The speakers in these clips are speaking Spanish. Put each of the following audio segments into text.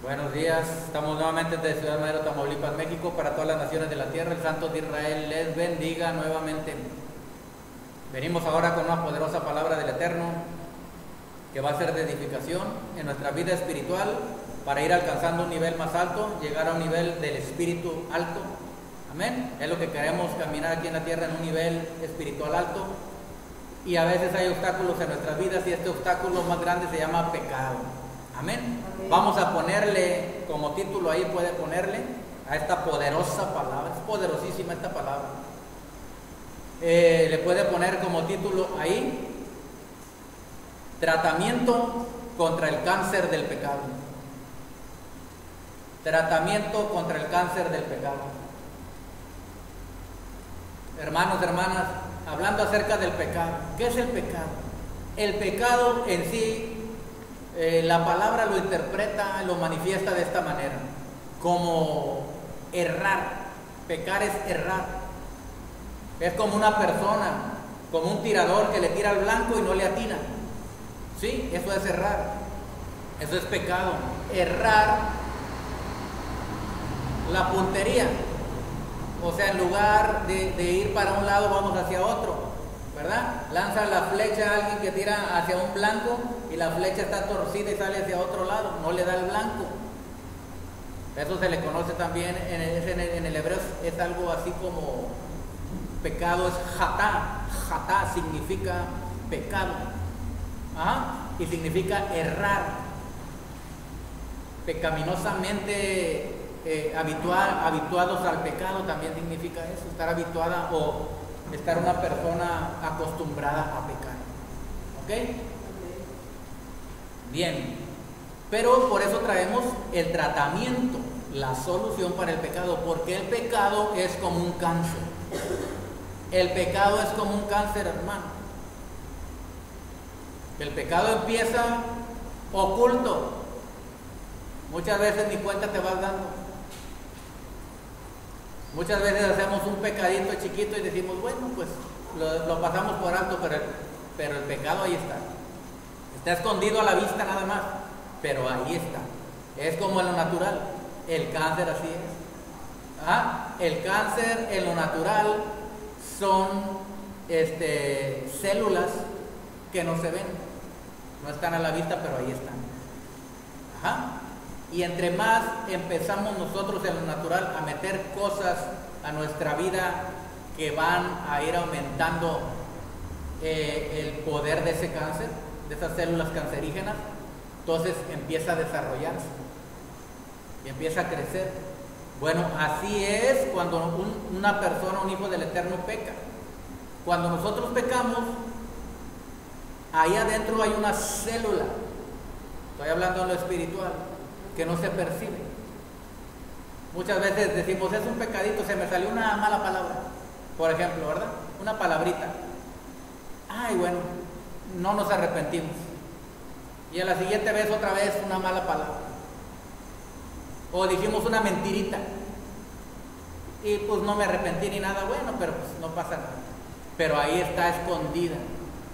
Buenos días, estamos nuevamente desde Ciudad Madero, Tamaulipas, México, para todas las naciones de la tierra. El Santo de Israel les bendiga nuevamente. Venimos ahora con una poderosa palabra del Eterno que va a ser de edificación en nuestra vida espiritual para ir alcanzando un nivel más alto, llegar a un nivel del espíritu alto. Amén. Es lo que queremos, caminar aquí en la tierra en un nivel espiritual alto. Y a veces hay obstáculos en nuestras vidas y este obstáculo más grande se llama pecado. Amén. Vamos a ponerle como título, ahí puede ponerle a esta poderosa palabra, es poderosísima esta palabra. Le puede poner como título ahí, tratamiento contra el cáncer del pecado. Tratamiento contra el cáncer del pecado. Hermanos, hermanas, hablando acerca del pecado, ¿qué es el pecado? El pecado en sí, la palabra lo interpreta, lo manifiesta de esta manera, como errar. Pecar es errar. Es como una persona, como un tirador que le tira al blanco y no le atina. Sí, eso es errar. Eso es pecado. Errar la puntería. O sea, en lugar de ir para un lado, vamos hacia otro, ¿verdad? Lanza la flecha a alguien que tira hacia un blanco y la flecha está torcida y sale hacia otro lado, no le da el blanco. Eso se le conoce también en el hebreo, es algo así como pecado, es jatá. Jatá significa pecado. Y significa errar. Pecaminosamente habituados al pecado también significa eso, estar habituada o estar una persona acostumbrada a pecar. ¿Ok? Bien, pero por eso traemos el tratamiento, la solución para el pecado, porque el pecado es como un cáncer. El pecado es como un cáncer, hermano. El pecado empieza oculto. Muchas veces ni cuenta te vas dando. Muchas veces hacemos un pecadito chiquito y decimos, bueno, pues lo pasamos por alto, pero el pecado ahí está. Está escondido a la vista nada más, pero ahí está. Es como en lo natural. El cáncer así es. El cáncer en lo natural son células que no se ven. No están a la vista, pero ahí están. Y entre más empezamos nosotros en lo natural a meter cosas a nuestra vida que van a ir aumentando el poder de ese cáncer, de esas células cancerígenas, entonces empieza a desarrollarse y empieza a crecer. Bueno, así es cuando una persona, un hijo del Eterno peca. Cuando nosotros pecamos, ahí adentro hay una célula, estoy hablando de lo espiritual, que no se percibe. Muchas veces decimos, es un pecadito, se me salió una mala palabra, por ejemplo, ¿verdad? Una palabrita. Ay, bueno, no nos arrepentimos. Y a la siguiente vez otra vez una mala palabra. O dijimos una mentirita. Y pues no me arrepentí ni nada, bueno, pero pues no pasa nada. Pero ahí está escondida.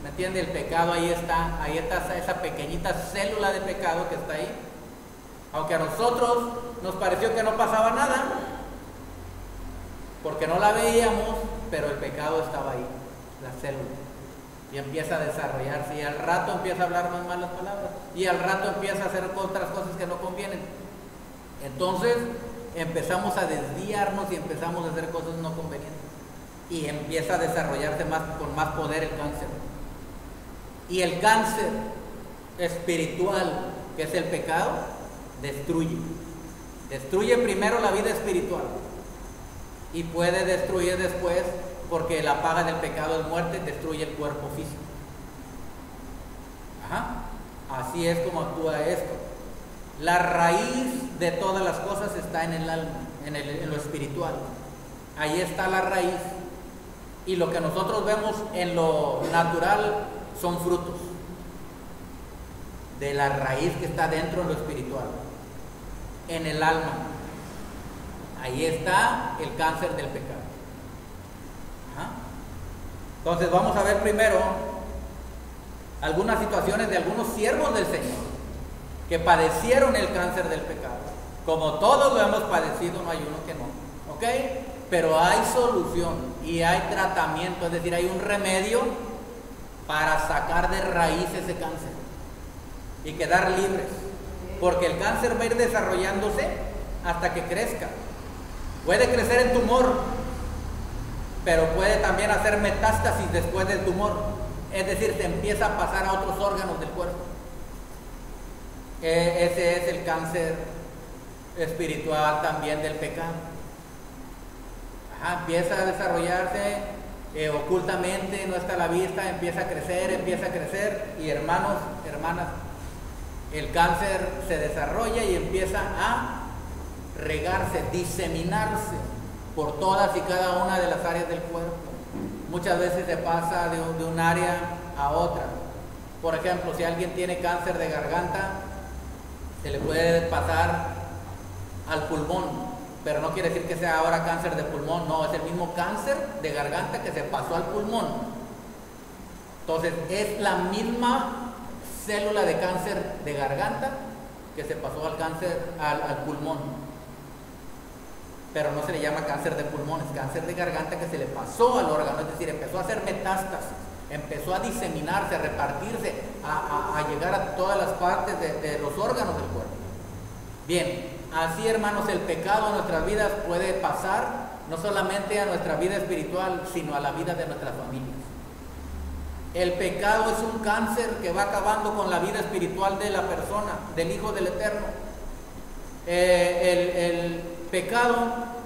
¿Me entiende? El pecado ahí está esa pequeñita célula de pecado que está ahí. Aunque a nosotros nos pareció que no pasaba nada, porque no la veíamos, pero el pecado estaba ahí, la célula. Y empieza a desarrollarse, y al rato empieza a hablar más malas palabras, y al rato empieza a hacer otras cosas que no convienen. Entonces empezamos a desviarnos y empezamos a hacer cosas no convenientes. Y empieza a desarrollarse con más poder el cáncer. Y el cáncer espiritual, que es el pecado, destruye. Destruye primero la vida espiritual y puede destruir después, porque la paga del pecado es muerte, destruye el cuerpo físico. Así es como actúa esto. La raíz de todas las cosas está en el alma, en lo espiritual. Ahí está la raíz. Y lo que nosotros vemos en lo natural son frutos de la raíz que está dentro de lo espiritual, en el alma. Ahí está el cáncer del pecado. Entonces vamos a ver primero algunas situaciones de algunos siervos del Señor que padecieron el cáncer del pecado. Como todos lo hemos padecido, no hay uno que no, ¿ok? Pero hay solución y hay tratamiento, es decir, hay un remedio para sacar de raíz ese cáncer y quedar libres, porque el cáncer va a ir desarrollándose hasta que crezca. Puede crecer en tumor, pero puede también hacer metástasis después del tumor, es decir, se empieza a pasar a otros órganos del cuerpo. Ese es el cáncer espiritual también del pecado. Empieza a desarrollarse ocultamente, no está a la vista, empieza a crecer y hermanos, hermanas, el cáncer se desarrolla y empieza a regarse, diseminarse por todas y cada una de las áreas del cuerpo. Muchas veces se pasa de un área a otra. Por ejemplo, si alguien tiene cáncer de garganta, se le puede pasar al pulmón, pero no quiere decir que sea ahora cáncer de pulmón, no, es el mismo cáncer de garganta que se pasó al pulmón. Entonces es la misma célula de cáncer de garganta que se pasó al cáncer al pulmón, pero no se le llama cáncer de pulmón, es cáncer de garganta que se le pasó al órgano, es decir, empezó a hacer metástasis, empezó a diseminarse, a repartirse, a llegar a todas las partes de los órganos del cuerpo. Bien, así, hermanos, el pecado en nuestras vidas puede pasar no solamente a nuestra vida espiritual, sino a la vida de nuestras familias. El pecado es un cáncer que va acabando con la vida espiritual de la persona, del Hijo del Eterno. El pecado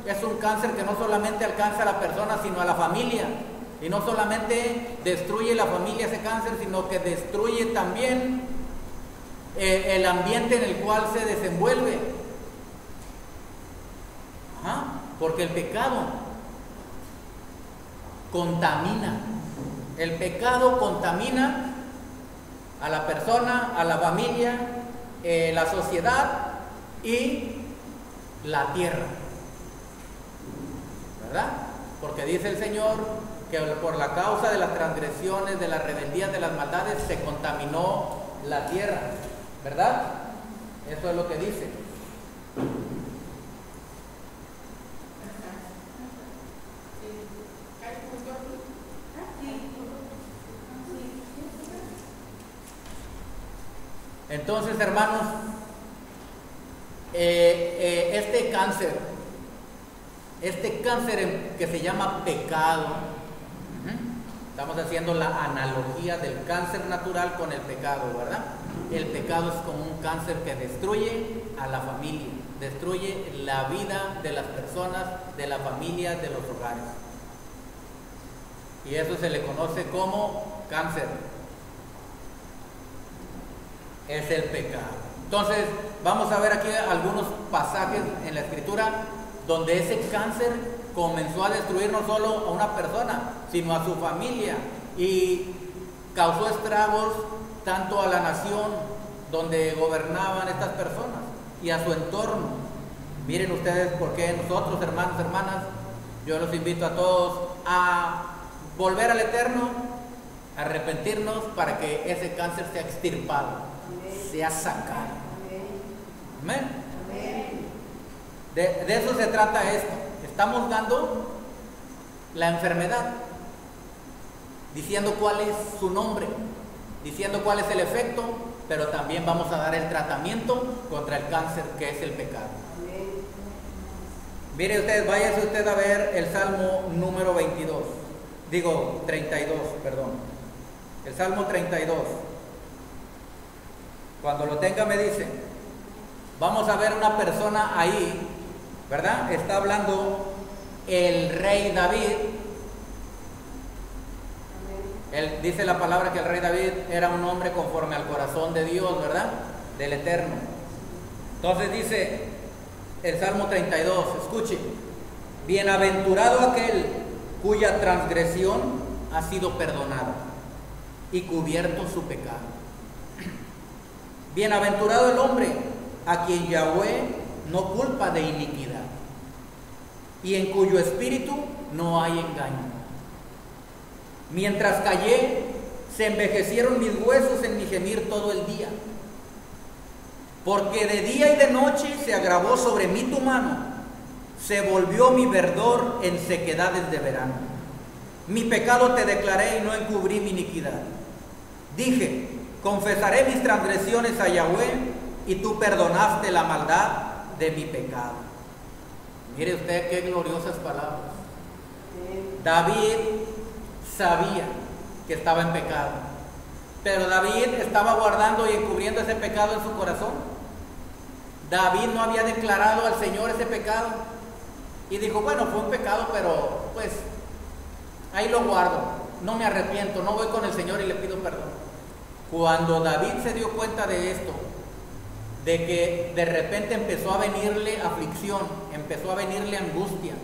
es un cáncer que no solamente alcanza a la persona, sino a la familia. Y no solamente destruye la familia ese cáncer, sino que destruye también el ambiente en el cual se desenvuelve. Porque el pecado contamina. El pecado contamina a la persona, a la familia, la sociedad y la tierra, ¿verdad? Porque dice el Señor que por la causa de las transgresiones, de las rebeldías, de las maldades, se contaminó la tierra, ¿verdad? Eso es lo que dice. Entonces, hermanos, este cáncer que se llama pecado, estamos haciendo la analogía del cáncer natural con el pecado, ¿verdad? El pecado es como un cáncer que destruye a la familia, destruye la vida de las personas, de la familia, de los hogares. Y eso se le conoce como cáncer. Es el pecado. Entonces, vamos a ver aquí algunos pasajes en la Escritura donde ese cáncer comenzó a destruir no solo a una persona, sino a su familia, y causó estragos tanto a la nación donde gobernaban estas personas y a su entorno. Miren ustedes por qué nosotros, hermanos, hermanas, yo los invito a todos a volver al Eterno, a arrepentirnos para que ese cáncer sea extirpado, sea sacado. Amén. De eso se trata esto. Estamos dando la enfermedad, diciendo cuál es su nombre, diciendo cuál es el efecto, pero también vamos a dar el tratamiento contra el cáncer que es el pecado. Mire usted, váyase usted a ver el Salmo número 32, perdón. El Salmo 32. Cuando lo tenga me dice. Vamos a ver una persona ahí, ¿verdad? Está hablando el rey David. Él dice la palabra que el rey David era un hombre conforme al corazón de Dios, ¿verdad? Del Eterno. Entonces dice el Salmo 32, escuche: bienaventurado aquel cuya transgresión ha sido perdonada y cubierto su pecado. Bienaventurado el hombre a quien Yahweh no culpa de iniquidad y en cuyo espíritu no hay engaño. Mientras callé, se envejecieron mis huesos en mi gemir todo el día. Porque de día y de noche se agravó sobre mí tu mano, se volvió mi verdor en sequedades de verano. Mi pecado te declaré y no encubrí mi iniquidad. Dije, confesaré mis transgresiones a Yahweh, y tú perdonaste la maldad de mi pecado. Mire usted qué gloriosas palabras. David sabía que estaba en pecado, pero David estaba guardando y encubriendo ese pecado en su corazón. David no había declarado al Señor ese pecado y dijo, bueno, fue un pecado, pero pues ahí lo guardo, no me arrepiento, no voy con el Señor y le pido perdón. Cuando David se dio cuenta de esto, de que de repente empezó a venirle aflicción, empezó a venirle angustia,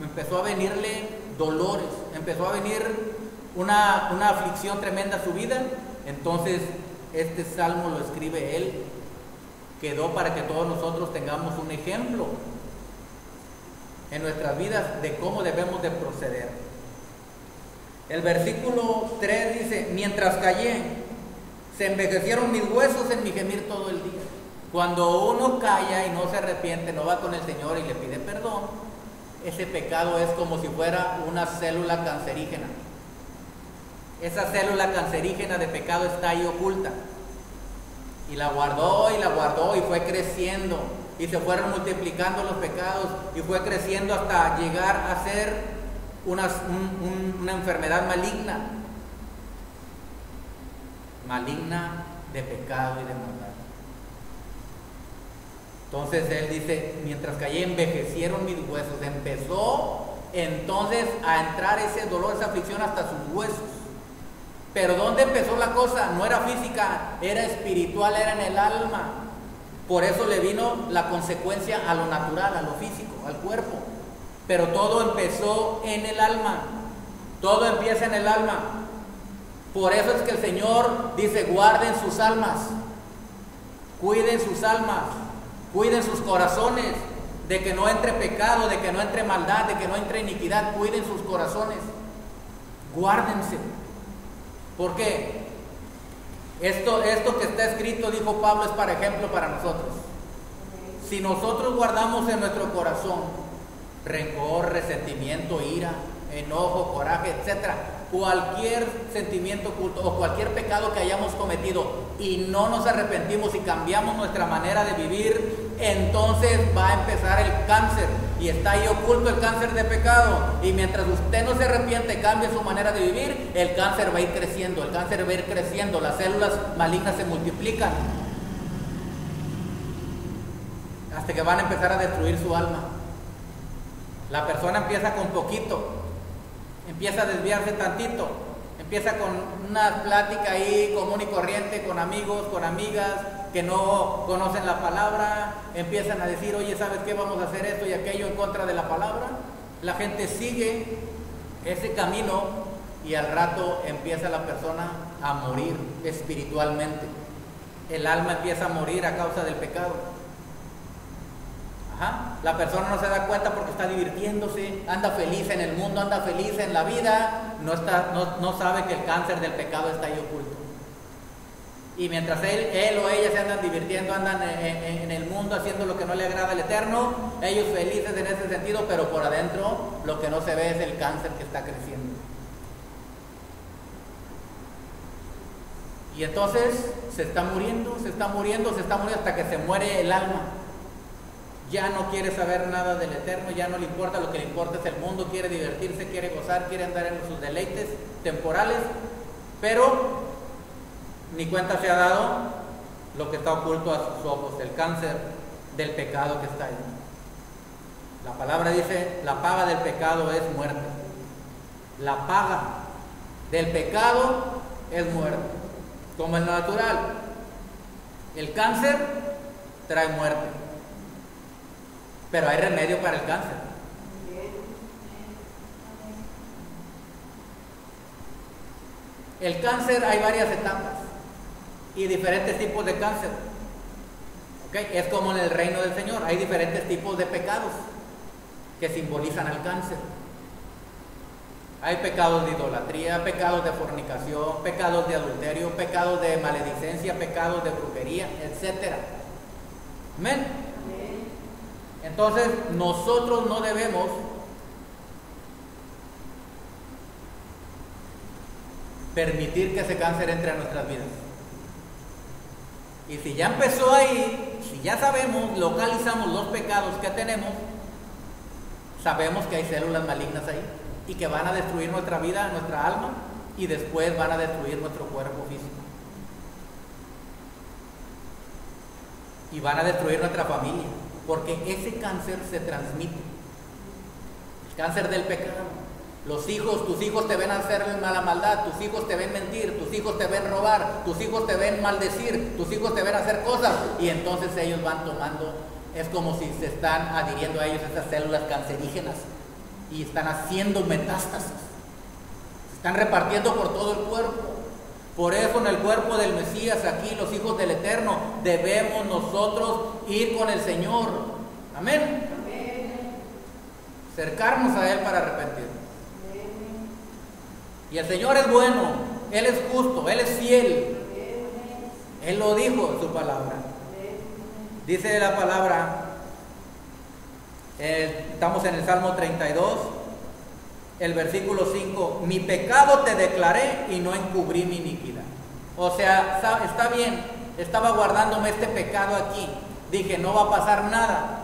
empezó a venirle dolores, empezó a venir una aflicción tremenda a su vida, entonces este salmo lo escribe él. Quedó para que todos nosotros tengamos un ejemplo en nuestras vidas de cómo debemos de proceder. El versículo 3 dice, mientras callé, se envejecieron mis huesos en mi gemir todo el día. Cuando uno calla y no se arrepiente, no va con el Señor y le pide perdón, ese pecado es como si fuera una célula cancerígena. Esa célula cancerígena de pecado está ahí oculta. Y la guardó y fue creciendo. Y se fueron multiplicando los pecados y fue creciendo hasta llegar a ser una enfermedad maligna. Maligna de pecado y de maldad. Entonces él dice, mientras callé envejecieron mis huesos. Empezó entonces a entrar ese dolor, esa aflicción hasta sus huesos. Pero ¿dónde empezó la cosa? No era física, era espiritual, era en el alma. Por eso le vino la consecuencia a lo natural, a lo físico, al cuerpo. Pero todo empezó en el alma. Todo empieza en el alma. Por eso es que el Señor dice, guarden sus almas. Cuiden sus almas. Cuiden sus corazones. De que no entre pecado, de que no entre maldad, de que no entre iniquidad. Cuiden sus corazones. Guárdense. ¿Por qué? Esto que está escrito, dijo Pablo, es para ejemplo para nosotros. Si nosotros guardamos en nuestro corazón rencor, resentimiento, ira, enojo, coraje, etcétera, cualquier sentimiento oculto o cualquier pecado que hayamos cometido y no nos arrepentimos y cambiamos nuestra manera de vivir, entonces va a empezar el cáncer y está ahí oculto el cáncer de pecado. Y mientras usted no se arrepiente, cambie su manera de vivir, el cáncer va a ir creciendo, el cáncer va a ir creciendo, las células malignas se multiplican hasta que van a empezar a destruir su alma. La persona empieza con poquito, empieza a desviarse tantito, empieza con una plática ahí común y corriente con amigos, con amigas que no conocen la palabra, empiezan a decir, oye, ¿sabes qué? Vamos a hacer esto y aquello en contra de la palabra. La gente sigue ese camino y al rato empieza la persona a morir espiritualmente. El alma empieza a morir a causa del pecado. La persona no se da cuenta porque está divirtiéndose, anda feliz en el mundo, anda feliz en la vida, no sabe que el cáncer del pecado está ahí oculto. Y mientras él o ella se andan divirtiendo, andan en el mundo haciendo lo que no le agrada al Eterno, ellos felices en ese sentido, pero por adentro lo que no se ve es el cáncer que está creciendo. Y entonces se está muriendo hasta que se muere el alma. Ya no quiere saber nada del Eterno, ya no le importa, lo que le importa es el mundo, quiere divertirse, quiere gozar, quiere andar en sus deleites temporales, pero ni cuenta se ha dado lo que está oculto a sus ojos, el cáncer del pecado que está ahí. La palabra dice, la paga del pecado es muerte. La paga del pecado es muerte, como el natural. El cáncer trae muerte. Pero hay remedio para el cáncer. El cáncer hay varias etapas y diferentes tipos de cáncer. ¿Okay? Es como en el reino del Señor, hay diferentes tipos de pecados que simbolizan al cáncer. Hay pecados de idolatría, pecados de fornicación, pecados de adulterio, pecados de maledicencia, pecados de brujería, etcétera. Amén. Entonces nosotros no debemos permitir que ese cáncer entre a nuestras vidas. Y si ya empezó ahí, si ya sabemos, localizamos los pecados que tenemos, sabemos que hay células malignas ahí y que van a destruir nuestra vida, nuestra alma, y después van a destruir nuestro cuerpo físico. Y van a destruir nuestra familia, porque ese cáncer se transmite. El cáncer del pecado. Los hijos, tus hijos te ven hacer mala maldad, tus hijos te ven mentir, tus hijos te ven robar, tus hijos te ven maldecir, tus hijos te ven hacer cosas, y entonces ellos van tomando, es como si se están adhiriendo a ellos esas células cancerígenas y están haciendo metástasis, se están repartiendo por todo el cuerpo. Por eso en el cuerpo del Mesías, aquí los hijos del Eterno, debemos nosotros ir con el Señor. Amén. Acercarnos a Él para arrepentirnos. Y el Señor es bueno, Él es justo, Él es fiel. Él lo dijo en su palabra. Dice la palabra, estamos en el Salmo 32, el versículo 5, mi pecado te declaré y no encubrí mi iniquidad. O sea, está bien, estaba guardándome este pecado aquí. Dije, no va a pasar nada.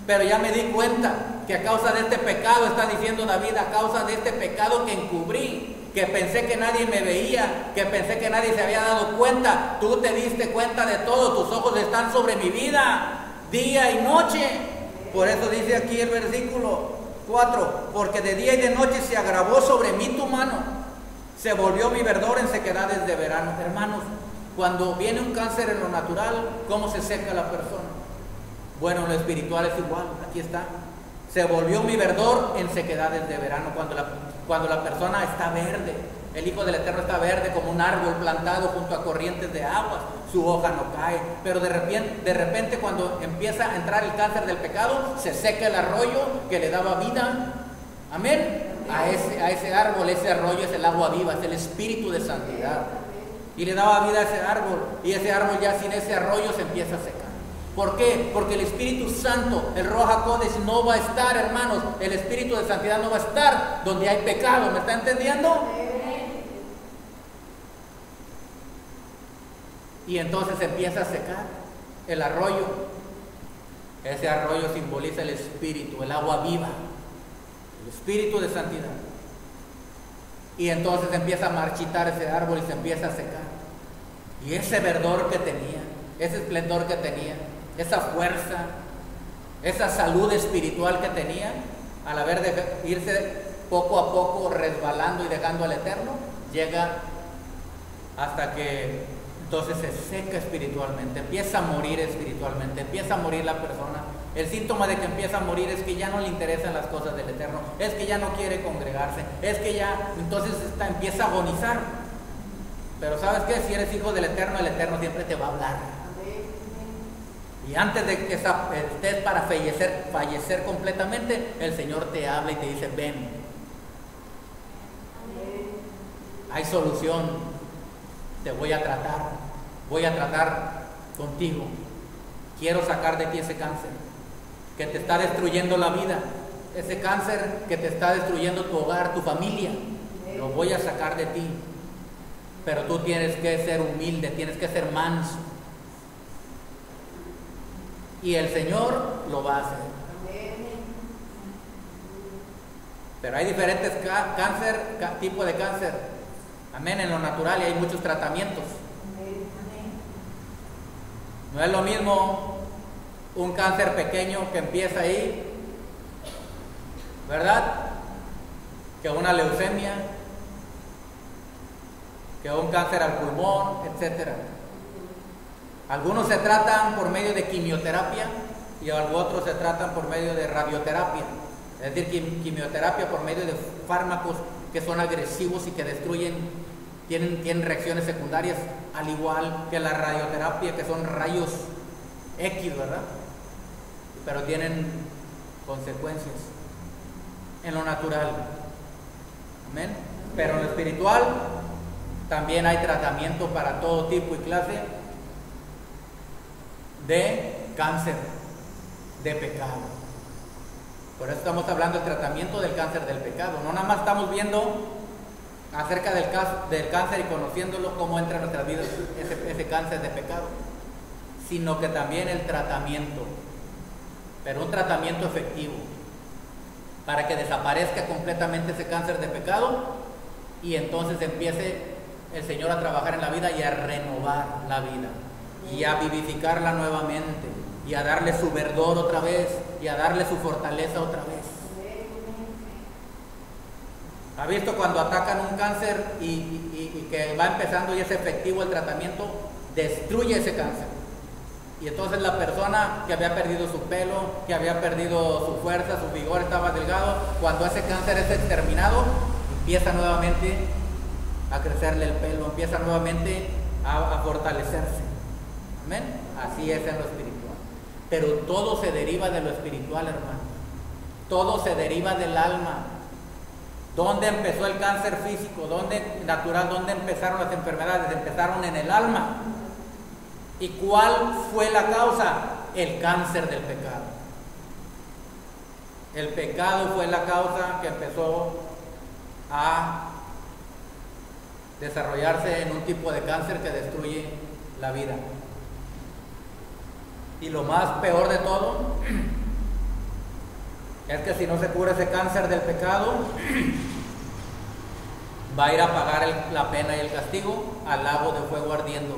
Pero ya me di cuenta que a causa de este pecado, está diciendo David, a causa de este pecado que encubrí, que pensé que nadie me veía, que pensé que nadie se había dado cuenta, tú te diste cuenta de todo, tus ojos están sobre mi vida, día y noche. Por eso dice aquí el versículo 4, porque de día y de noche se agravó sobre mí tu mano, se volvió mi verdor en sequedades de verano. Hermanos, cuando viene un cáncer en lo natural, ¿cómo se seca la persona? Bueno, en lo espiritual es igual, aquí está. Se volvió mi verdor en sequedades de verano, cuando la persona está verde. El Hijo del Eterno está verde como un árbol plantado junto a corrientes de aguas, su hoja no cae. Pero de repente cuando empieza a entrar el cáncer del pecado, se seca el arroyo que le daba vida. Amén. A ese árbol, ese arroyo es el agua viva, es el espíritu de santidad. Y le daba vida a ese árbol, y ese árbol ya sin ese arroyo se empieza a secar. ¿Por qué? Porque el Espíritu Santo, el Ruach HaKodesh, no va a estar, hermanos. El Espíritu de Santidad no va a estar donde hay pecado. ¿Me está entendiendo? Y entonces empieza a secar el arroyo. Ese arroyo simboliza el Espíritu, el agua viva, el Espíritu de Santidad. Y entonces empieza a marchitar ese árbol y se empieza a secar. Y ese verdor que tenía, ese esplendor que tenía, esa fuerza, esa salud espiritual que tenía, al haber de irse poco a poco resbalando y dejando al Eterno, llega hasta que entonces se seca espiritualmente, empieza a morir espiritualmente, empieza a morir la persona. El síntoma de que empieza a morir es que ya no le interesan las cosas del Eterno, es que ya no quiere congregarse, es que ya entonces empieza a agonizar. Pero ¿sabes qué? Si eres hijo del Eterno, el Eterno siempre te va a hablar. Y antes de que estés para fallecer completamente, el Señor te habla y te dice, ven. Hay solución. Te voy a tratar contigo. Quiero sacar de ti ese cáncer que te está destruyendo la vida, ese cáncer que te está destruyendo tu hogar, tu familia. Lo voy a sacar de ti. Pero tú tienes que ser humilde, tienes que ser manso. Y el Señor lo va a hacer. Pero hay diferentes tipos de cáncer. Amén, en lo natural, y hay muchos tratamientos. No es lo mismo un cáncer pequeño que empieza ahí, ¿verdad? Que una leucemia, que un cáncer al pulmón, etcétera. Algunos se tratan por medio de quimioterapia y otros se tratan por medio de radioterapia. Es decir, quimioterapia por medio de fármacos que son agresivos y que destruyen, tienen reacciones secundarias, al igual que la radioterapia, que son rayos X, ¿verdad? Pero tienen consecuencias en lo natural. Amén. Pero en lo espiritual también hay tratamiento para todo tipo y clase de cáncer de pecado. Por eso estamos hablando del tratamiento del cáncer del pecado. No nada más estamos viendo acerca del cáncer y conociéndolo, cómo entra en nuestras vidas ese cáncer de pecado, sino que también el tratamiento, pero un tratamiento efectivo, para que desaparezca completamente ese cáncer de pecado y entonces empiece el Señor a trabajar en la vida y a renovar la vida y a vivificarla nuevamente y a darle su verdor otra vez y a darle su fortaleza otra vez. ¿Ha visto cuando atacan un cáncer y que va empezando y es efectivo el tratamiento? Destruye ese cáncer. Y entonces la persona que había perdido su pelo, que había perdido su fuerza, su vigor, estaba delgado, cuando ese cáncer es exterminado, empieza nuevamente a crecerle el pelo, empieza nuevamente a fortalecerse. Amén. Así es en lo espiritual. Pero todo se deriva de lo espiritual, hermano. Todo se deriva del alma. ¿Dónde empezó el cáncer físico? ¿Dónde natural? ¿Dónde empezaron las enfermedades? Empezaron en el alma. ¿Y cuál fue la causa? El cáncer del pecado. El pecado fue la causa que empezó a desarrollarse en un tipo de cáncer que destruye la vida. Y lo más peor de todo es que si no se cura ese cáncer del pecado, va a ir a pagar la pena y el castigo al lago de fuego ardiendo,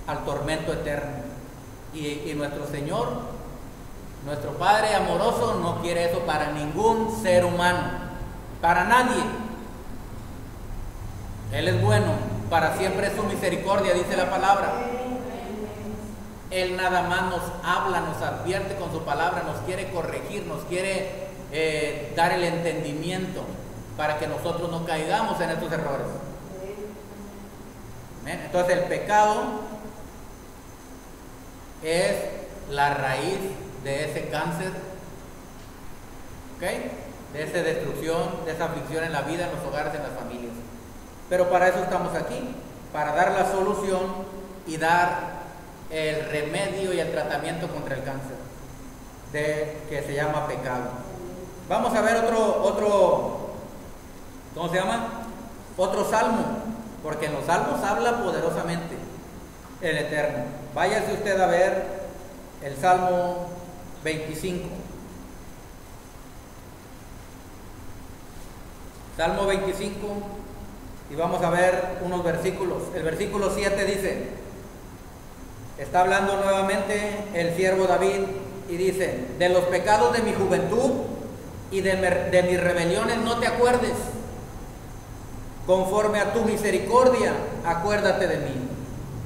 al tormento eterno. Y nuestro Señor, nuestro Padre amoroso, no quiere eso para ningún ser humano, para nadie. Él es bueno, para siempre es su misericordia, dice la palabra. Él nada más nos habla, nos advierte con su palabra, nos quiere corregir, nos quiere dar el entendimiento para que nosotros no caigamos en estos errores. ¿Ven? Entonces el pecado es la raíz de ese cáncer, ¿ok? De esa destrucción, de esa aflicción en la vida, en los hogares, en las familias. Pero para eso estamos aquí, para dar la solución y dar el remedio y el tratamiento contra el cáncer que se llama pecado. Vamos a ver otro ¿cómo se llama? Otro salmo, porque en los salmos habla poderosamente el Eterno. Váyase usted a ver el Salmo 25. Salmo 25, y vamos a ver unos versículos. El versículo 7 dice, está hablando nuevamente el siervo David y dice: de los pecados de mi juventud y de mis rebeliones no te acuerdes. Conforme a tu misericordia, acuérdate de mí.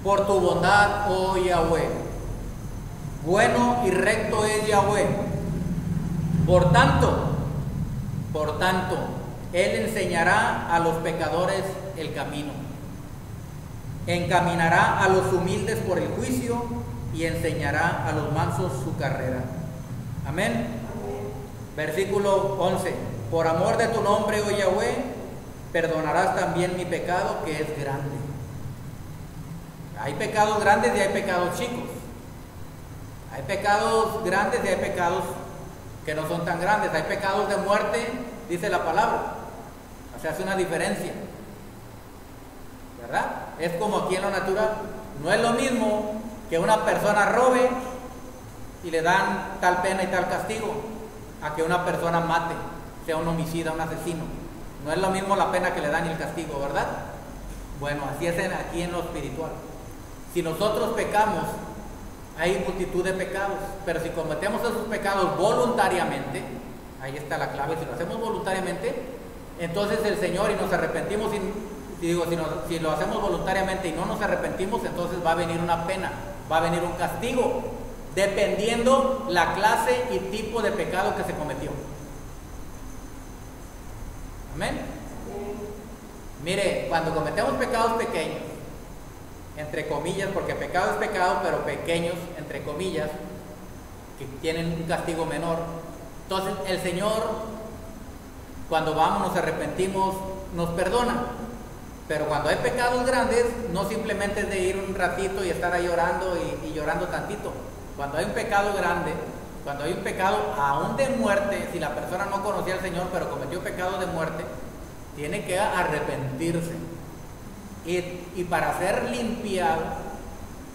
Por tu bondad, oh Yahweh. Bueno y recto es Yahweh. Por tanto, Él enseñará a los pecadores el camino. Encaminará a los humildes por el juicio y enseñará a los mansos su carrera. Amén. Amén. Versículo 11. Por amor de tu nombre, oh Yahweh, perdonarás también mi pecado que es grande. Hay pecados grandes y hay pecados chicos. Hay pecados grandes y hay pecados que no son tan grandes. Hay pecados de muerte, dice la palabra. O sea, hace una diferencia, ¿verdad? Es como aquí en lo natural. No es lo mismo que una persona robe y le dan tal pena y tal castigo, a que una persona mate, sea un homicida, un asesino. No es lo mismo la pena que le dan y el castigo, ¿verdad? Bueno, así es aquí en lo espiritual. Si nosotros pecamos, hay multitud de pecados, pero si cometemos esos pecados voluntariamente, ahí está la clave. Si lo hacemos voluntariamente, entonces el Señor, y nos arrepentimos, si lo hacemos voluntariamente y no nos arrepentimos, entonces va a venir una pena, va a venir un castigo, dependiendo la clase y tipo de pecado que se cometió. Amén. Mire, cuando cometemos pecados pequeños, entre comillas, porque pecado es pecado, pero pequeños, entre comillas, que tienen un castigo menor, entonces el Señor, cuando vamos, nos arrepentimos, nos perdona. Pero cuando hay pecados grandes, no simplemente es de ir un ratito y estar ahí llorando y llorando tantito, cuando hay un pecado grande, cuando hay un pecado aún de muerte, si la persona no conocía al Señor pero cometió pecado de muerte, tiene que arrepentirse. Y para ser limpiado,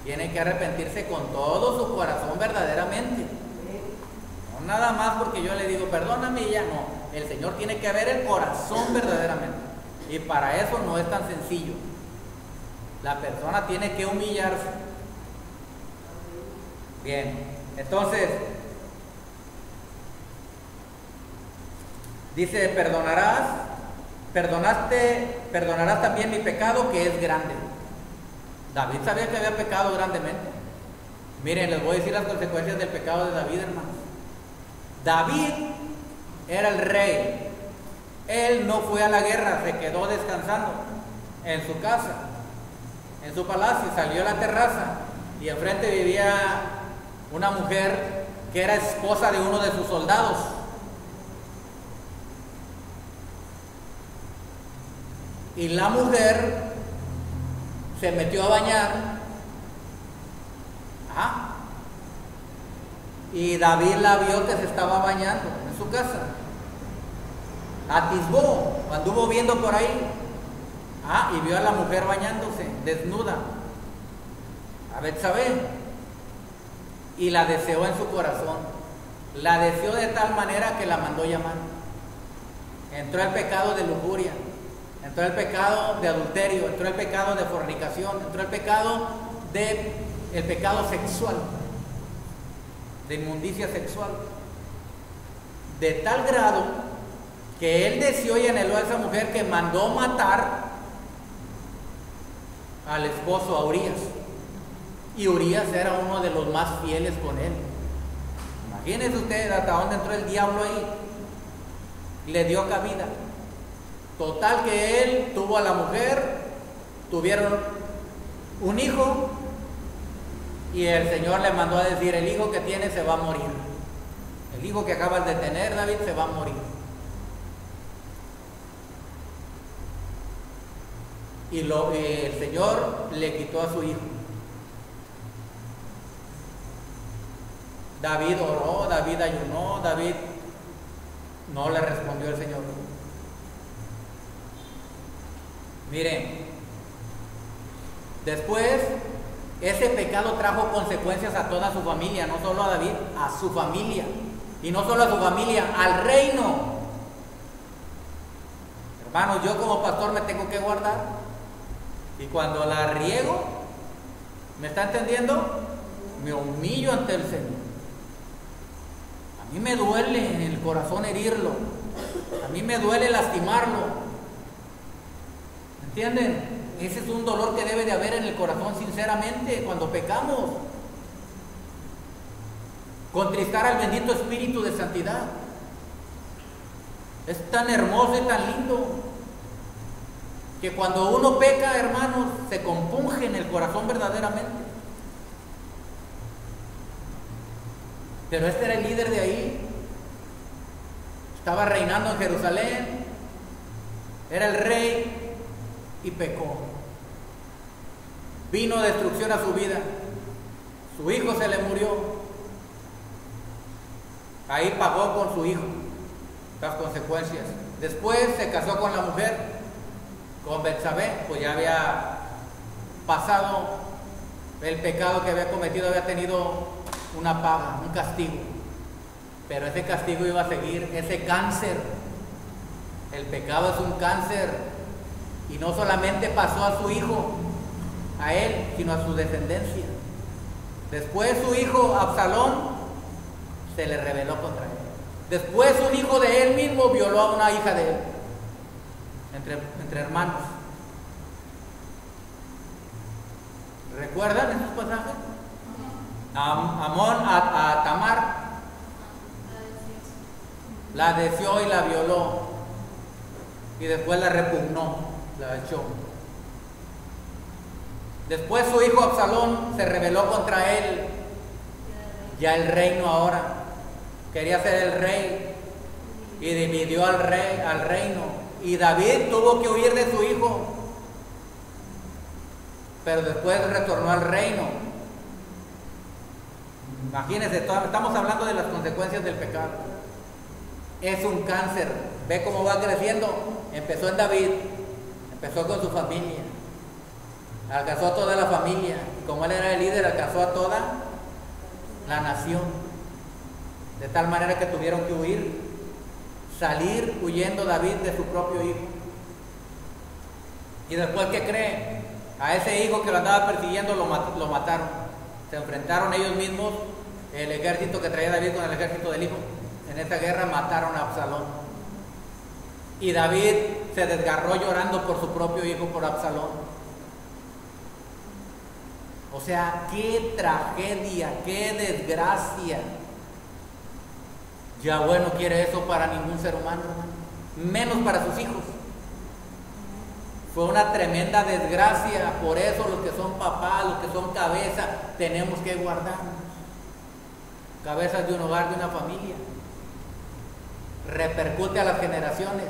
tiene que arrepentirse con todo su corazón verdaderamente. No nada más porque yo le digo, perdóname y ya no. El Señor tiene que ver el corazón verdaderamente. Y para eso no es tan sencillo. La persona tiene que humillarse. Bien, entonces, dice, perdonarás también mi pecado que es grande. David sabía que había pecado grandemente. Miren, les voy a decir las consecuencias del pecado de David, hermanos. David era el rey. Él no fue a la guerra, se quedó descansando en su casa, en su palacio. Salió a la terraza y enfrente vivía una mujer que era esposa de uno de sus soldados. Y la mujer se metió a bañar. Y David la vio que se estaba bañando en su casa. Atisbó, anduvo viendo por ahí. Y vio a la mujer bañándose, desnuda, a Betsabé. Y la deseó en su corazón. La deseó de tal manera que la mandó llamar. Entró el pecado de lujuria. Entró el pecado de adulterio, entró el pecado de fornicación, entró el pecado sexual, de inmundicia sexual, de tal grado que él deseó y anheló a esa mujer que mandó matar al esposo, a Urías. Y Urías era uno de los más fieles con él. Imagínense ustedes hasta dónde entró el diablo ahí. Le dio cabida. Total que él tuvo a la mujer, tuvieron un hijo y el Señor le mandó a decir, el hijo que tiene se va a morir. El hijo que acabas de tener, David, se va a morir. Y el Señor le quitó a su hijo. David oró, David ayunó, David no le respondió el Señor. Miren, después ese pecado trajo consecuencias a toda su familia, no solo a David, a su familia. Y no solo a su familia, al reino. Hermanos, yo como pastor me tengo que guardar. Y cuando la riego, ¿me está entendiendo? Me humillo ante el Señor. A mí me duele en el corazón herirlo. A mí me duele lastimarlo. ¿Entienden? Ese es un dolor que debe de haber en el corazón sinceramente cuando pecamos. Contristar al bendito Espíritu de santidad. Es tan hermoso y tan lindo que cuando uno peca, hermanos, se compunge en el corazón verdaderamente. Pero este era el líder de ahí. Estaba reinando en Jerusalén. Era el rey. Y pecó. Vino destrucción a su vida. Su hijo se le murió. Ahí pagó con su hijo las consecuencias. Después se casó con la mujer, con Betsabé, pues ya había pasado el pecado que había cometido, había tenido una paga, un castigo. Pero ese castigo iba a seguir, ese cáncer. El pecado es un cáncer. Y no solamente pasó a su hijo, a él, sino a su descendencia. Después su hijo Absalón se le rebeló contra él. Después un hijo de él mismo violó a una hija de él, entre hermanos. ¿Recuerdan esos pasajes? Amón a Tamar la deseó y la violó, y después la repugnó, la echó. Después su hijo Absalón se rebeló contra él. Ya el reino ahora quería ser el rey y dividió al reino. Y David tuvo que huir de su hijo, pero después retornó al reino. Imagínense, estamos hablando de las consecuencias del pecado. Es un cáncer. Ve cómo va creciendo. Empezó en David, empezó con su familia, alcanzó a toda la familia. Como él era el líder, alcanzó a toda la nación. De tal manera que tuvieron que huir, salir huyendo David de su propio hijo. Y después, ¿qué cree? A ese hijo que lo andaba persiguiendo lo mataron. Se enfrentaron ellos mismos, el ejército que traía David con el ejército del hijo. En esta guerra mataron a Absalón. Y David se desgarró llorando por su propio hijo, por Absalón. O sea, qué tragedia, qué desgracia. Yahweh no quiere eso para ningún ser humano, hermano, menos para sus hijos. Fue una tremenda desgracia. Por eso los que son papás, los que son cabeza, tenemos que guardarnos. Cabezas de un hogar, de una familia. Repercute a las generaciones.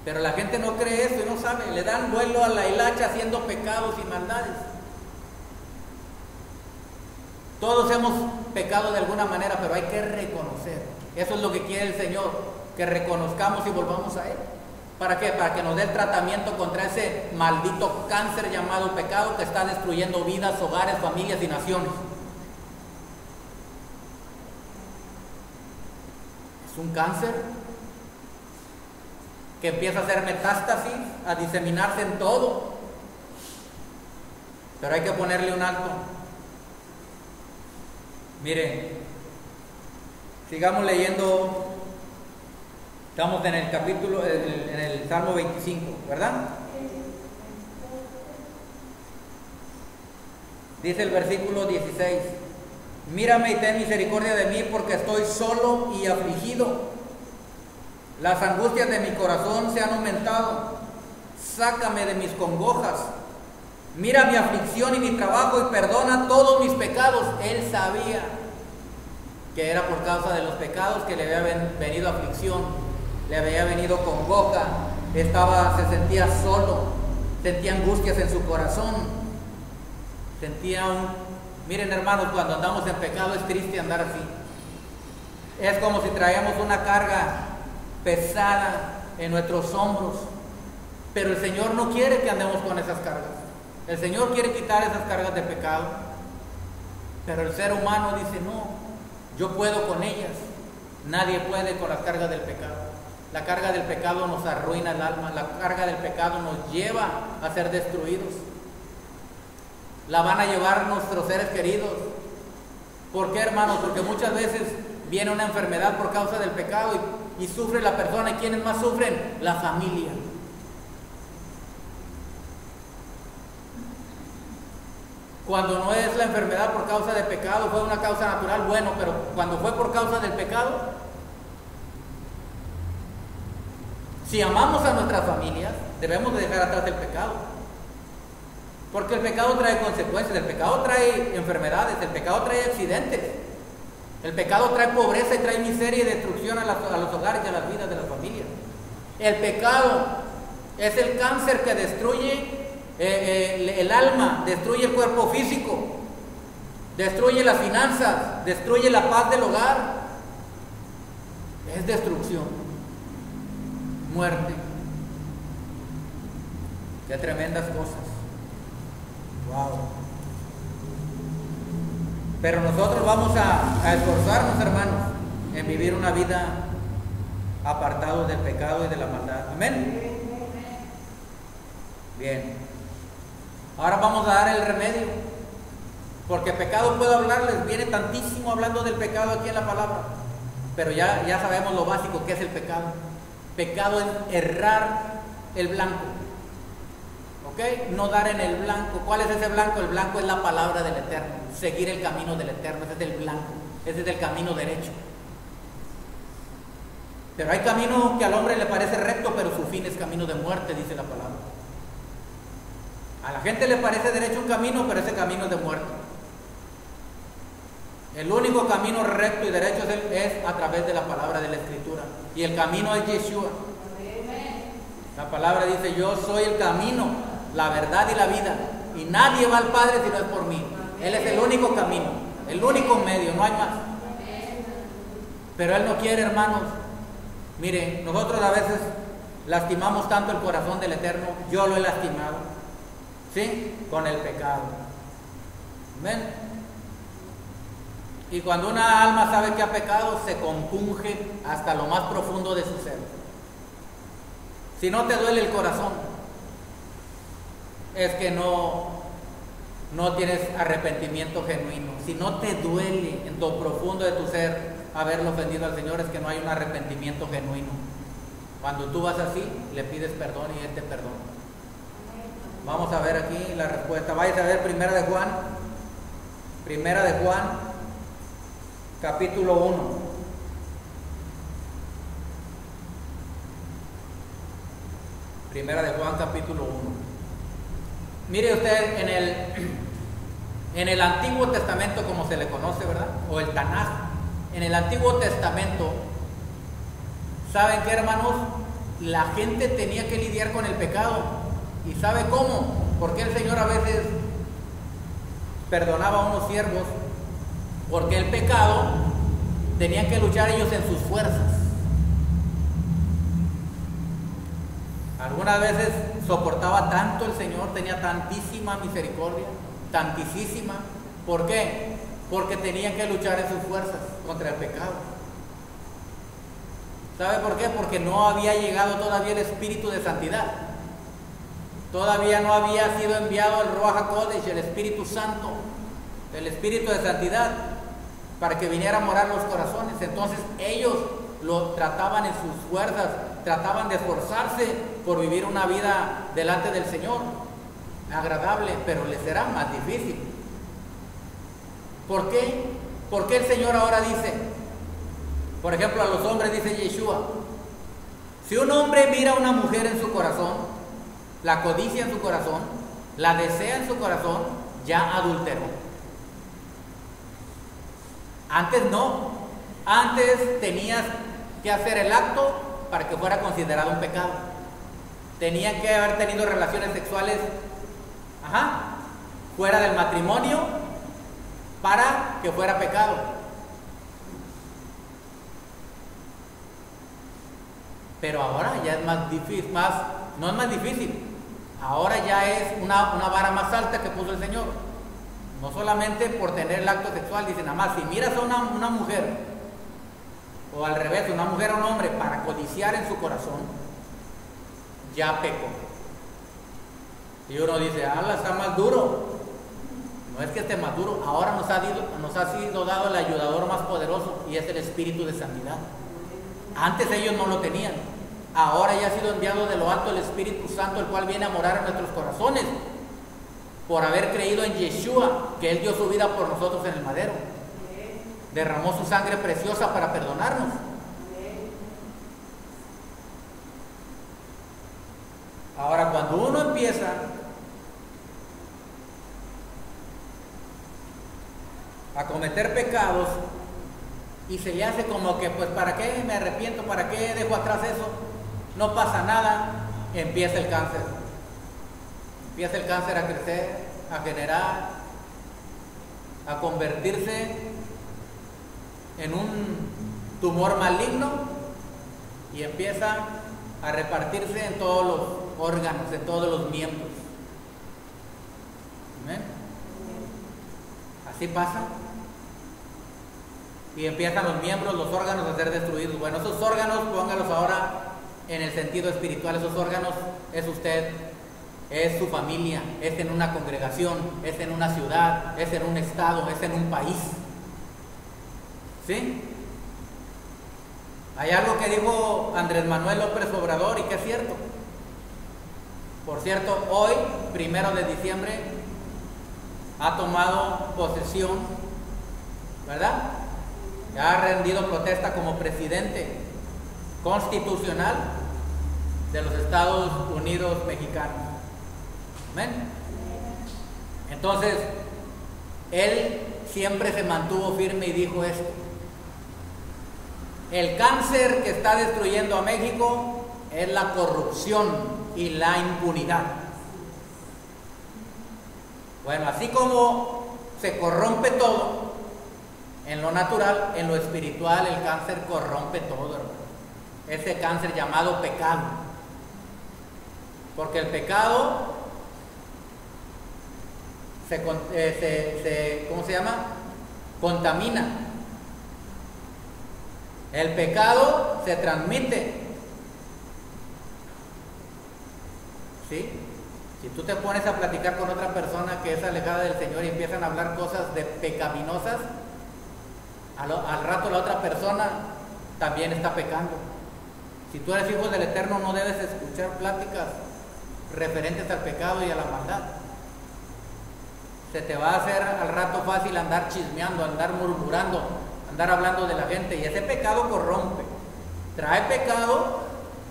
Pero la gente no cree eso y no sabe. Le dan vuelo a la hilacha haciendo pecados y maldades. Todos hemos pecado de alguna manera, pero hay que reconocer. Eso es lo que quiere el Señor. Que reconozcamos y volvamos a Él. ¿Para qué? Para que nos dé el tratamiento contra ese maldito cáncer llamado pecado que está destruyendo vidas, hogares, familias y naciones. Es un cáncer que empieza a hacer metástasis, a diseminarse en todo. Pero hay que ponerle un alto. Miren, sigamos leyendo. Estamos en el capítulo, en el Salmo 25, ¿verdad? Dice el versículo 16: mírame y ten misericordia de mí, porque estoy solo y afligido. Las angustias de mi corazón se han aumentado. Sácame de mis congojas. Mira mi aflicción y mi trabajo y perdona todos mis pecados. Él sabía que era por causa de los pecados que le había venido aflicción. Le había venido congoja, se sentía solo, sentía angustias en su corazón, miren hermanos, cuando andamos en pecado es triste andar así. Es como si traíamos una carga pesada en nuestros hombros, pero el Señor no quiere que andemos con esas cargas. El Señor quiere quitar esas cargas de pecado, pero el ser humano dice, no, yo puedo con ellas. Nadie puede con las cargas del pecado. La carga del pecado nos arruina el alma. La carga del pecado nos lleva a ser destruidos. La van a llevar nuestros seres queridos. ¿Por qué, hermanos? Porque muchas veces viene una enfermedad por causa del pecado y sufre la persona. ¿Y quiénes más sufren? La familia. Cuando no es la enfermedad por causa del pecado, fue una causa natural, bueno, pero cuando fue por causa del pecado, si amamos a nuestras familias, debemos de dejar atrás el pecado. Porque el pecado trae consecuencias, el pecado trae enfermedades, el pecado trae accidentes. El pecado trae pobreza y trae miseria y destrucción a los hogares y a las vidas de las familias. El pecado es el cáncer que destruye el alma, destruye el cuerpo físico, destruye las finanzas, destruye la paz del hogar. Es destrucción. Muerte. Qué tremendas cosas. Wow. Pero nosotros vamos a esforzarnos, hermanos, en vivir una vida apartados del pecado y de la maldad. Amén. Bien. Ahora vamos a dar el remedio. Porque pecado puedo hablarles, viene tantísimo hablando del pecado aquí en la palabra. Pero ya sabemos lo básico que es el pecado. Pecado es errar el blanco, ¿ok? No dar en el blanco. ¿Cuál es ese blanco? El blanco es la palabra del Eterno, seguir el camino del Eterno. Ese es el blanco, ese es el camino derecho. Pero hay camino que al hombre le parece recto, pero su fin es camino de muerte, dice la palabra. A la gente le parece derecho un camino, pero ese camino es de muerte. El único camino recto y derecho es a través de la palabra de la Escritura. Y el camino es Yeshua. La palabra dice, yo soy el camino, la verdad y la vida. Y nadie va al Padre si no es por mí. Él es el único camino, el único medio, no hay más. Pero Él no quiere, hermanos. Miren, nosotros a veces lastimamos tanto el corazón del Eterno. Yo lo he lastimado, ¿sí? Con el pecado. ¿Ven? Y cuando una alma sabe que ha pecado, se compunge hasta lo más profundo de su ser. Si no te duele el corazón, es que no tienes arrepentimiento genuino. Si no te duele en lo profundo de tu ser haberlo ofendido al Señor, es que no hay un arrepentimiento genuino. Cuando tú vas así, le pides perdón y Él te perdona. Vamos a ver aquí la respuesta. Vais a ver Primera de Juan, capítulo 1. Primera de Juan, capítulo 1. Mire usted, en el Antiguo Testamento, como se le conoce, ¿verdad? O el Tanaj. En el Antiguo Testamento, ¿saben qué, hermanos? La gente tenía que lidiar con el pecado. ¿Y sabe cómo? Porque el Señor a veces perdonaba a unos siervos, porque el pecado tenían que luchar ellos en sus fuerzas. Algunas veces soportaba tanto el Señor, tenía tantísima misericordia, tantísima. ¿Por qué? Porque tenían que luchar en sus fuerzas contra el pecado. ¿Sabe por qué? Porque no había llegado todavía el Espíritu de Santidad. Todavía no había sido enviado el Ruach HaKodesh, el Espíritu Santo, el Espíritu de Santidad, para que viniera a morar en los corazones. Entonces ellos lo trataban en sus fuerzas, trataban de esforzarse por vivir una vida delante del Señor, agradable, pero les será más difícil. ¿Por qué? Porque el Señor ahora dice, por ejemplo, a los hombres dice Yeshua, si un hombre mira a una mujer en su corazón, la codicia en su corazón, la desea en su corazón, ya adulteró. Antes no, antes tenías que hacer el acto para que fuera considerado un pecado. Tenían que haber tenido relaciones sexuales fuera del matrimonio para que fuera pecado. Pero ahora ya es más difícil, no es más difícil, ahora ya es una vara más alta que puso el Señor. No solamente por tener el acto sexual, dice nada más, si miras a una mujer, o al revés, una mujer a un hombre para codiciar en su corazón, ya pecó. Y uno dice, está más duro. No es que esté más duro, ahora nos ha sido dado el ayudador más poderoso, y es el Espíritu de Santidad. Antes ellos no lo tenían, ahora ya ha sido enviado de lo alto el Espíritu Santo, el cual viene a morar en nuestros corazones, por haber creído en Yeshua, que Él dio su vida por nosotros en el madero. Derramó su sangre preciosa para perdonarnos. Ahora, cuando uno empieza a cometer pecados y se le hace como que, pues, ¿para qué me arrepiento? ¿Para qué dejo atrás eso? No pasa nada, empieza el cáncer. Empieza el cáncer a crecer, a generar, a convertirse en un tumor maligno y empieza a repartirse en todos los órganos, en todos los miembros. ¿Amén? Así pasa. Y empiezan los miembros, los órganos a ser destruidos. Bueno, esos órganos, póngalos ahora en el sentido espiritual. Esos órganos es usted, es su familia, es en una congregación, es en una ciudad, es en un estado, es en un país. ¿Sí? Hay algo que dijo Andrés Manuel López Obrador y que es cierto. Por cierto, hoy, 1 de diciembre, ha tomado posesión, ¿verdad? Ya ha rendido protesta como presidente constitucional de los Estados Unidos mexicanos. ¿Amén? Entonces, él siempre se mantuvo firme y dijo esto: el cáncer que está destruyendo a México es la corrupción y la impunidad. Bueno, así como se corrompe todo. En lo natural, en lo espiritual, el cáncer corrompe todo, hermano. Ese cáncer llamado pecado. Porque el pecado ¿cómo se llama? Contamina. El pecado se transmite. ¿Sí? Si tú te pones a platicar con otra persona que es alejada del Señor y empiezan a hablar cosas de pecaminosas, al rato la otra persona también está pecando. Si tú eres hijo del Eterno, no debes escuchar pláticas referentes al pecado y a la maldad. Se te va a hacer al rato fácil andar chismeando, andar murmurando, andar hablando de la gente, y ese pecado corrompe. Trae pecado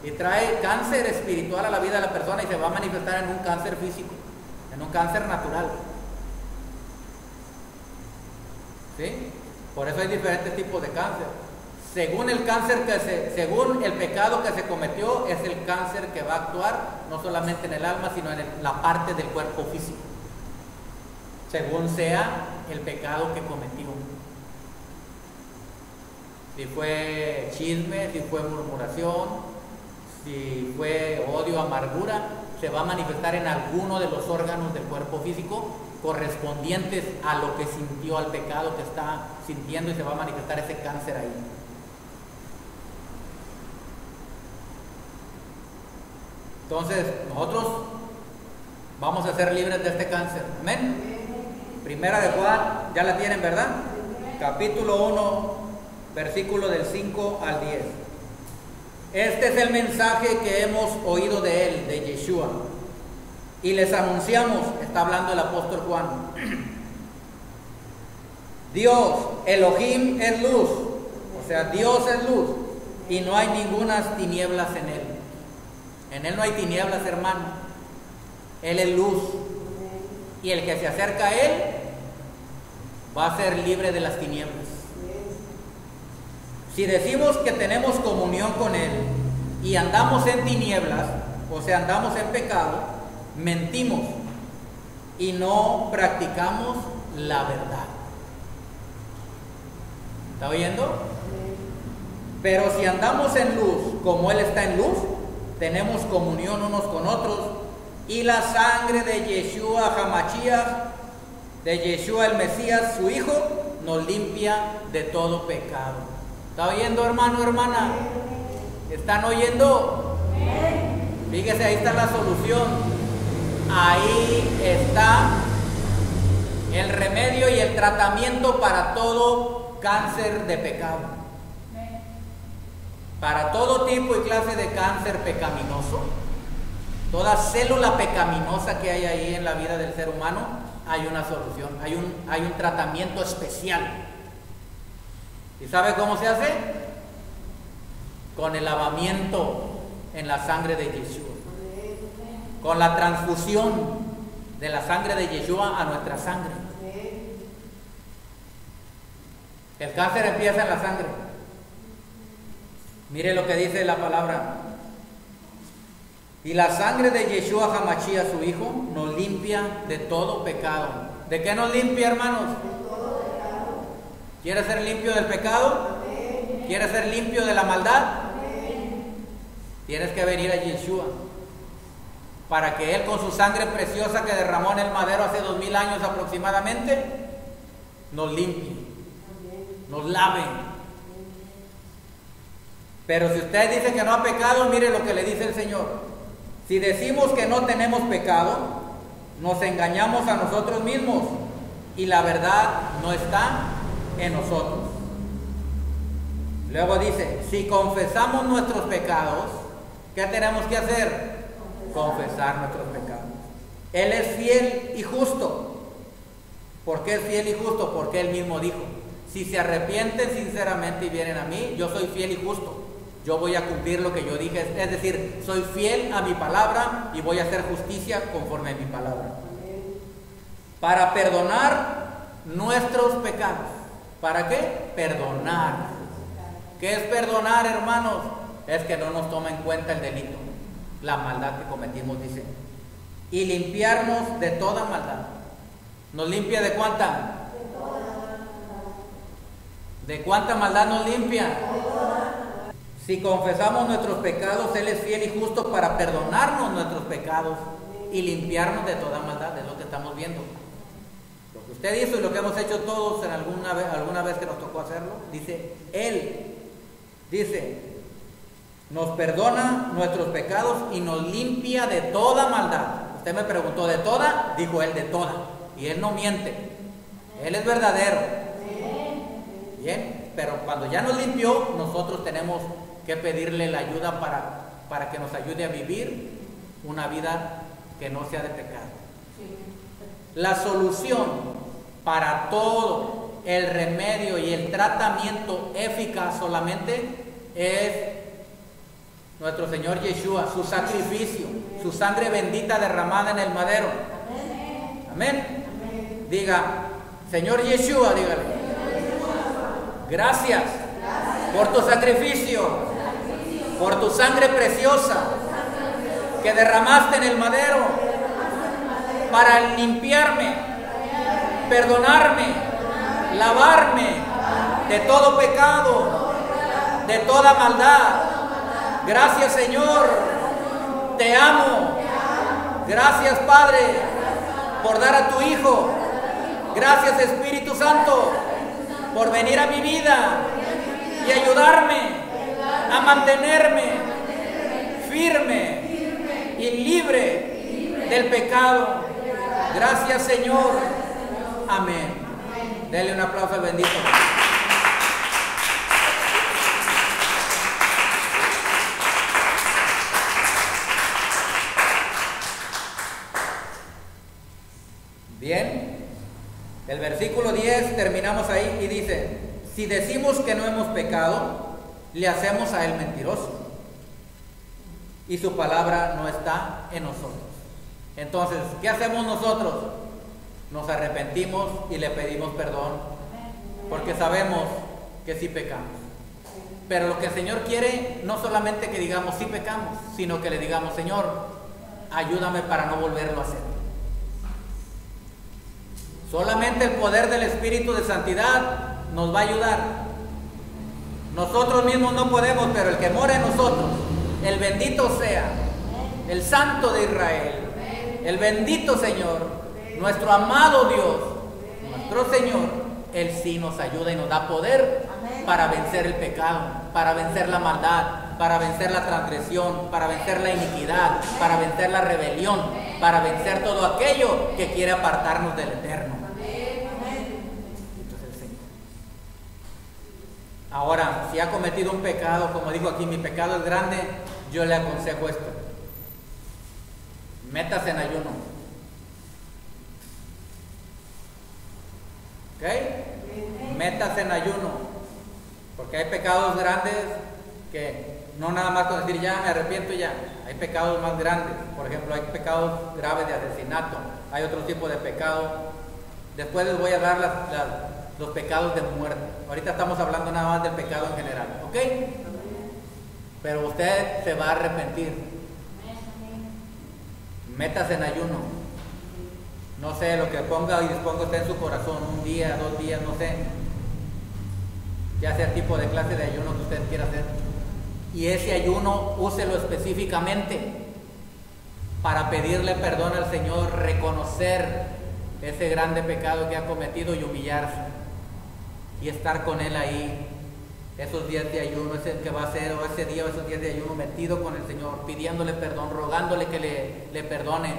y trae cáncer espiritual a la vida de la persona y se va a manifestar en un cáncer físico, en un cáncer natural. ¿Sí? Por eso hay diferentes tipos de cáncer. Según el cáncer según el pecado que se cometió, es el cáncer que va a actuar no solamente en el alma, sino en la parte del cuerpo físico, según sea el pecado que cometió. Si fue chisme, si fue murmuración, si fue odio, amargura, se va a manifestar en alguno de los órganos del cuerpo físico correspondientes a lo que sintió, al pecado que está sintiendo, y se va a manifestar ese cáncer ahí. Entonces, nosotros vamos a ser libres de este cáncer. Amén. Primera de Juan, ya la tienen, ¿verdad? Capítulo 1, versículo del 5 al 10. Este es el mensaje que hemos oído de él, de Yeshua, y les anunciamos, está hablando el apóstol Juan. Dios, Elohim, es luz, o sea, Dios es luz, y no hay ningunas tinieblas en él. En él no hay tinieblas, hermano. Él es luz, y el que se acerca a él va a ser libre de las tinieblas. Si decimos que tenemos comunión con él y andamos en tinieblas, o sea, andamos en pecado, mentimos y no practicamos la verdad. ¿Está oyendo? Pero si andamos en luz, como él está en luz, tenemos comunión unos con otros, y la sangre de Yeshua Hamashiach, de Yeshua el Mesías, su Hijo, nos limpia de todo pecado. ¿Está oyendo, hermano, hermana? ¿Están oyendo? Fíjese, ahí está la solución. Ahí está el remedio y el tratamiento para todo cáncer de pecado. Para todo tipo y clase de cáncer pecaminoso, toda célula pecaminosa que hay ahí en la vida del ser humano, hay una solución, hay un tratamiento especial. ¿Y sabe cómo se hace? Con el lavamiento en la sangre de Yeshua, con la transfusión de la sangre de Yeshua a nuestra sangre. El cáncer empieza en la sangre. Mire lo que dice la palabra. Y la sangre de Yeshua Hamashiach, su Hijo, nos limpia de todo pecado. ¿De qué nos limpia, hermanos? De todo pecado. ¿Quieres ser limpio del pecado? Amén. ¿Quieres ser limpio de la maldad? Amén. Tienes que venir a Yeshua, para que Él, con su sangre preciosa que derramó en el madero hace 2000 años aproximadamente, nos limpie, nos lave. Pero si usted dice que no ha pecado, mire lo que le dice el Señor. Si decimos que no tenemos pecado, nos engañamos a nosotros mismos y la verdad no está en nosotros. Luego dice, si confesamos nuestros pecados, ¿qué tenemos que hacer? Confesar nuestros pecados. Él es fiel y justo. ¿Por qué es fiel y justo? Porque Él mismo dijo, si se arrepienten sinceramente y vienen a mí, yo soy fiel y justo. Yo voy a cumplir lo que yo dije, es decir, soy fiel a mi palabra y voy a hacer justicia conforme a mi palabra. Para perdonar nuestros pecados. ¿Para qué? Perdonar. ¿Qué es perdonar, hermanos? Es que no nos toma en cuenta el delito, la maldad que cometimos, dice. Y limpiarnos de toda maldad. ¿Nos limpia de cuánta? ¿De cuánta maldad nos limpia? Si confesamos nuestros pecados, Él es fiel y justo para perdonarnos nuestros pecados y limpiarnos de toda maldad. Es lo que estamos viendo. Lo que usted hizo y lo que hemos hecho todos en alguna vez que nos tocó hacerlo, dice Él, nos perdona nuestros pecados y nos limpia de toda maldad. Usted me preguntó, ¿de toda? Dijo Él, de toda. Y Él no miente. Él es verdadero. Bien, pero cuando ya nos limpió, nosotros tenemos que pedirle la ayuda para que nos ayude a vivir una vida que no sea de pecado. La solución para todo, el remedio y el tratamiento eficaz solamente es nuestro Señor Yeshua, su sacrificio, su sangre bendita derramada en el madero. Amén. Diga, Señor Yeshua, dígale. Gracias por tu sacrificio, por tu sangre preciosa que derramaste en el madero para limpiarme, perdonarme, lavarme de todo pecado, de toda maldad. Gracias, Señor, te amo. Gracias, Padre, por dar a tu Hijo. Gracias, Espíritu Santo, por venir a mi vida y ayudarme a mantenerme firme y libre del pecado. Gracias, Señor. Amén. Dele un aplauso al bendito. Bien. El versículo 10, terminamos ahí y dice, si decimos que no hemos pecado, le hacemos a Él mentiroso y su palabra no está en nosotros. Entonces, ¿qué hacemos nosotros? Nos arrepentimos y le pedimos perdón, porque sabemos que sí pecamos. Pero lo que el Señor quiere, no solamente que digamos sí pecamos, sino que le digamos, Señor, ayúdame para no volverlo a hacer. Solamente el poder del Espíritu de Santidad nos va a ayudar. Nosotros mismos no podemos, pero el que mora en nosotros, el bendito sea, el Santo de Israel, el bendito Señor, nuestro amado Dios, nuestro Señor, Él sí nos ayuda y nos da poder para vencer el pecado, para vencer la maldad, para vencer la transgresión, para vencer la iniquidad, para vencer la rebelión, para vencer todo aquello que quiere apartarnos del Eterno. Ahora, si ha cometido un pecado, como dijo aquí, mi pecado es grande, yo le aconsejo esto. Métase en ayuno. ¿Ok? Métase en ayuno. Porque hay pecados grandes que no nada más con decir ya me arrepiento ya. Hay pecados más grandes. Por ejemplo, hay pecados graves de asesinato. Hay otro tipo de pecado. Después les voy a dar los pecados de muerte. Ahorita estamos hablando nada más del pecado en general, ¿ok? Pero usted se va a arrepentir. Métase en ayuno. No sé, lo que ponga y disponga usted en su corazón, un día, 2 días, no sé. Ya sea el tipo de clase de ayuno que usted quiera hacer. Y ese ayuno, úselo específicamente para pedirle perdón al Señor, reconocer ese grande pecado que ha cometido y humillarse. Y estar con Él ahí, esos días de ayuno, ese que va a ser, o ese día, o esos días de ayuno, metido con el Señor, pidiéndole perdón, rogándole que le perdone.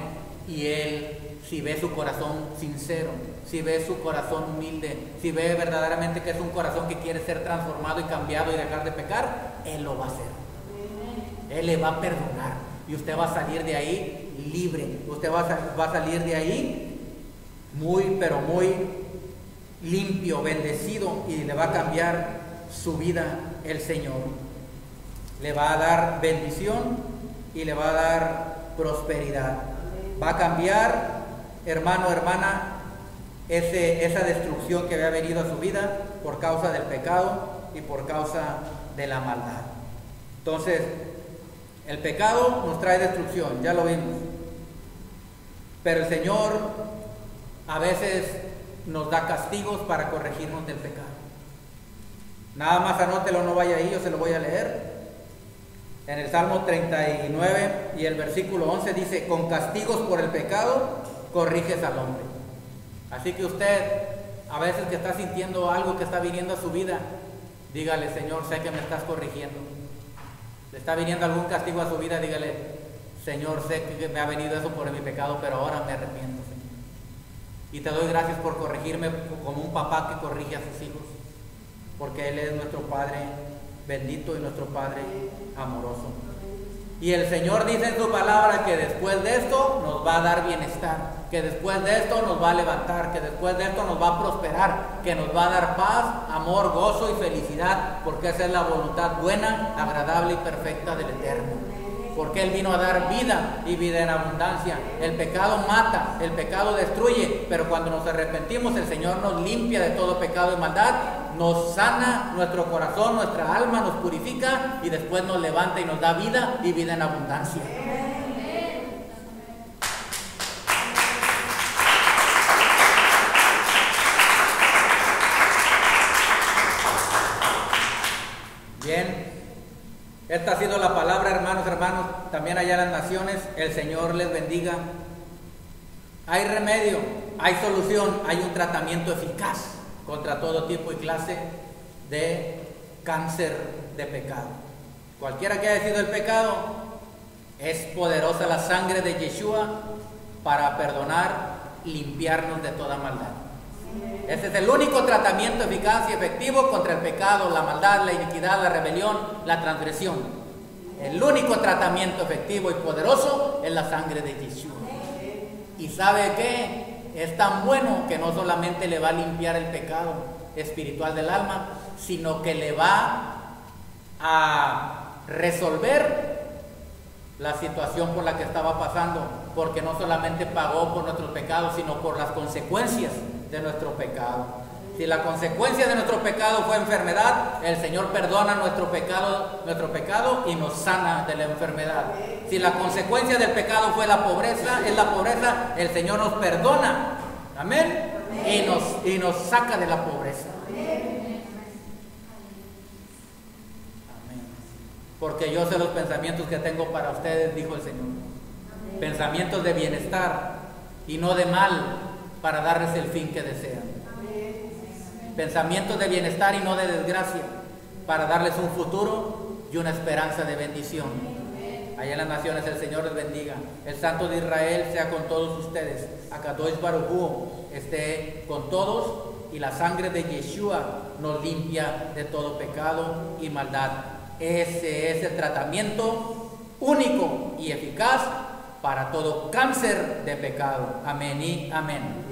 Y Él, si ve su corazón sincero, si ve su corazón humilde, si ve verdaderamente que es un corazón que quiere ser transformado y cambiado y dejar de pecar, Él lo va a hacer. Él le va a perdonar y usted va a salir de ahí libre. Usted va a salir de ahí muy, pero muy limpio, bendecido, y le va a cambiar su vida el Señor. Le va a dar bendición y le va a dar prosperidad. Va a cambiar, hermano, hermana, esa destrucción que había venido a su vida por causa del pecado y por causa de la maldad. Entonces, el pecado nos trae destrucción, ya lo vimos. Pero el Señor a veces nos da castigos para corregirnos del pecado. Nada más anótelo, no vaya ahí, yo se lo voy a leer. En el Salmo 39 y el versículo 11 dice: con castigos por el pecado corriges al hombre. Así que usted, a veces que está sintiendo algo que está viniendo a su vida, dígale: Señor, sé que me estás corrigiendo. Le está viniendo algún castigo a su vida, dígale: Señor, sé que me ha venido eso por mi pecado, pero ahora me arrepiento, Señor. Y te doy gracias por corregirme como un papá que corrige a sus hijos, porque Él es nuestro Padre bendito y nuestro Padre amoroso. Y el Señor dice en su palabra que después de esto nos va a dar bienestar, que después de esto nos va a levantar, que después de esto nos va a prosperar, que nos va a dar paz, amor, gozo y felicidad, porque esa es la voluntad buena, agradable y perfecta del Eterno. Porque Él vino a dar vida y vida en abundancia. El pecado mata, el pecado destruye, pero cuando nos arrepentimos, el Señor nos limpia de todo pecado y maldad, nos sana nuestro corazón, nuestra alma, nos purifica y después nos levanta y nos da vida y vida en abundancia. Bien. Esta ha sido la palabra, hermanos, también allá en las naciones. El Señor les bendiga. Hay remedio, hay solución, hay un tratamiento eficaz contra todo tipo y clase de cáncer de pecado. Cualquiera que haya sido el pecado, es poderosa la sangre de Yeshua para perdonar, limpiarnos de toda maldad. Ese es el único tratamiento eficaz y efectivo contra el pecado, la maldad, la iniquidad, la rebelión, la transgresión. El único tratamiento efectivo y poderoso es la sangre de Yeshua. ¿Y sabe qué? Es tan bueno que no solamente le va a limpiar el pecado espiritual del alma, sino que le va a resolver la situación por la que estaba pasando, porque no solamente pagó por nuestros pecados, sino por las consecuencias de nuestro pecado. Si la consecuencia de nuestro pecado fue enfermedad, el Señor perdona nuestro pecado y nos sana de la enfermedad. Si la consecuencia del pecado fue la pobreza, el Señor nos perdona, amén, y nos saca de la pobreza. Porque yo sé los pensamientos que tengo para ustedes, dijo el Señor. Pensamientos de bienestar y no de mal, para darles el fin que desean. Pensamientos de bienestar y no de desgracia, para darles un futuro y una esperanza de bendición. Allá en las naciones el Señor les bendiga. El Santo de Israel sea con todos ustedes. Akadosh Baruj Hu esté con todos, y la sangre de Yeshua nos limpia de todo pecado y maldad. Ese es el tratamiento único y eficaz para todo cáncer de pecado. Amén y amén.